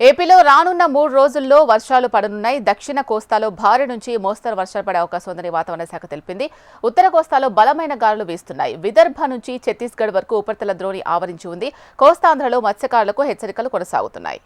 ఏపీలో రానున్న 3 రోజుల్లో వర్షాలు పడనున్నాయి. దక్షిణ కోస్తాలో భారీ నుంచి మోస్తరు వర్షాలు పడే అవకాశం ఉందని వాతావరణ శాఖ తెలిపింది. ఉత్తర కోస్తాలో బలమైన గాలులు వీస్తున్నాయి. విదర్భ నుంచి ఛత్తీస్గఢ్ వరకు ఉపరితల ద్రోణి ఆవరించి ఉంది. కోస్తాంధ్రలో మత్స్యకారులకు హెచ్చరికలు కొనసాగుతున్నాయి.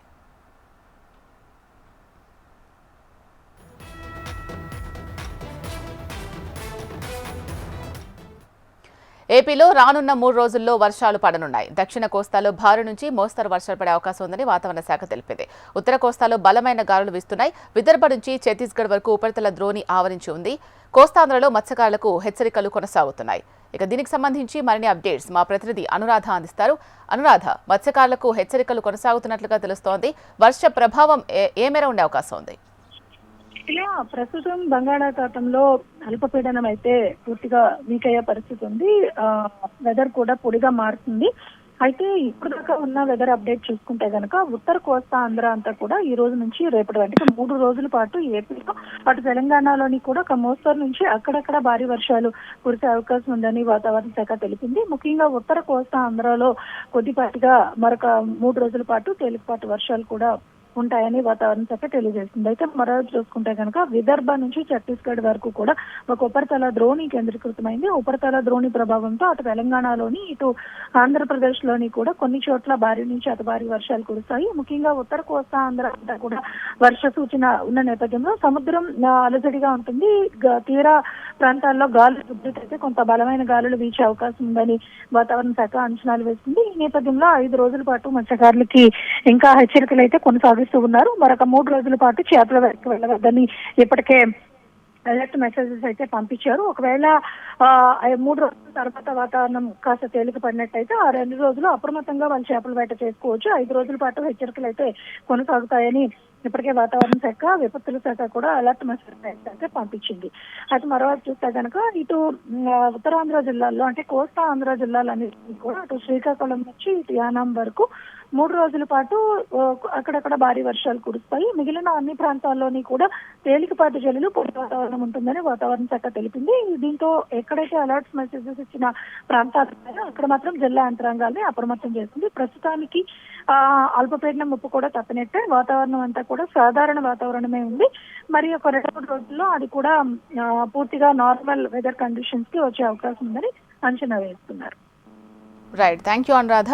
ఏపీలో రానున్న 3 రోజుల్లో వర్షాలు పడనున్నాయి. దక్షిణ కోస్తాలో భారీ నుంచి మోస్తరు వర్షాలు పడే అవకాశం ఉందని వాతావరణ శాఖ తెలిపింది. ఉత్తర కోస్తాలో బలమైన గాలులు వీస్తున్నాయి. విదర్భ నుంచి ఛత్తీస్గఢ్ వరకు ఉపరితల ద్రోణి ఆవరించి ఉంది. కోస్తాంధ్రలో మత్స్యకారులకు హెచ్చరికలు కొనసాగుతున్నాయి. ఇక దీనికి సంబంధించి మరిన్ని అప్డేట్స్ మా ప్రతినిధి అనురాధ అందిస్తారు. అనురాధ, మత్స్యకారులకు హెచ్చరికలు కొనసాగుతున్నట్లుగా తెలుస్తోంది. వర్ష ప్రభావం ఏ మేర ఉండే అవకాశం ఉంది? ఇలా ప్రస్తుతం బంగాళాఖాతంలో అల్పపీడనం అయితే పూర్తిగా వీక్ అయ్యే పరిస్థితి ఉంది. వెదర్ కూడా పొడిగా మారుతుంది. అయితే ఇప్పుడు దాకా ఉన్న వెదర్ అప్డేట్ చూసుకుంటే గనక ఉత్తర కోస్తా ఆంధ్ర అంతా కూడా ఈ రోజు నుంచి రేపటి వరకు 3 రోజుల పాటు ఏపీలో అటు తెలంగాణలోని కూడా ఒక మోస్తరు నుంచి అక్కడక్కడ భారీ వర్షాలు కురిసే అవకాశం ఉందని వాతావరణ శాఖ తెలిపింది. ముఖ్యంగా ఉత్తర కోస్తా ఆంధ్రలో కొద్దిపాటిగా మరొక 3 రోజుల పాటు తేలికపాటి వర్షాలు కూడా ఉంటాయని వాతావరణ శాఖ తెలియజేస్తుంది. అయితే మరో చూసుకుంటే కనుక విదర్భ నుంచి ఛత్తీస్గఢ్ వరకు కూడా ఒక ఉపరితల ద్రోణి కేంద్రీకృతమైంది. ఉపరితల ద్రోణి ప్రభావంతో అటు తెలంగాణలోని ఇటు ఆంధ్రప్రదేశ్ లోని కూడా కొన్ని చోట్ల భారీ నుంచి అతి భారీ వర్షాలు కురుస్తాయి. ముఖ్యంగా ఉత్తర కోస్తా ఆంధ్ర అంతా కూడా వర్ష సూచన ఉన్న నేపథ్యంలో సముద్రం అలజడిగా ఉంటుంది. తీర ప్రాంతాల్లో గాలులు అయితే కొంత బలమైన గాలులు వీచే అవకాశం ఉందని వాతావరణ శాఖ అంచనాలు వేస్తుంది. ఈ నేపథ్యంలో 5 రోజుల పాటు మత్స్యకారులకి ఇంకా హెచ్చరికలు అయితే కొనసాగుతూ ఉన్నారు. మరొక 3 రోజుల పాటు చేపల వరకు వెళ్ళవద్దని ఇప్పటికే అలర్ట్ మెసేజెస్ అయితే పంపించారు. ఒకవేళ 3 రోజుల తర్వాత వాతావరణం కాస్త తేలిక పడినట్టయితే ఆ 2 రోజులు అప్రమత్తంగా వాళ్ళు చేపల వేట చేసుకోవచ్చు. 5 రోజుల పాటు హెచ్చరికలు అయితే కొనసాగుతాయని ఇప్పటికే వాతావరణ శాఖ, విపత్తుల శాఖ కూడా అలర్ట్ మెసేజ్ అయితే పంపించింది. అయితే మరోవైపు చూస్తే కనుక ఇటు ఉత్తరాంధ్ర జిల్లాల్లో అంటే కోస్తా ఆంధ్ర జిల్లాలన్నింటినీ కూడా అటు శ్రీకాకుళం నుంచి ఇటు యానాం వరకు 3 రోజుల పాటు అక్కడక్కడ భారీ వర్షాలు కురుస్తాయి. మిగిలిన అన్ని ప్రాంతాల్లోని కూడా తేలికపాటి జల్లులు పొడి వాతావరణం ఉంటుందని వాతావరణ శాఖ తెలిపింది. దీంతో ఎక్కడైతే అలర్ట్స్ మెసేజెస్ ఇచ్చిన ప్రాంతాలు ఉన్నాయో అక్కడ మాత్రం జిల్లా యంత్రాంగాల్ని అప్రమత్తం చేస్తుంది. ప్రస్తుతానికి అల్పపీడనం ముప్పు కూడా తప్పినట్టే. వాతావరణం అంతా కూడా సాధారణ వాతావరణమే ఉంది. మరి ఒక 2-3 రోజుల్లో అది కూడా పూర్తిగా నార్మల్ వెదర్ కండిషన్స్ కి వచ్చే అవకాశం ఉందని అంచనా వేస్తున్నారు. Right, thank you Anuradha.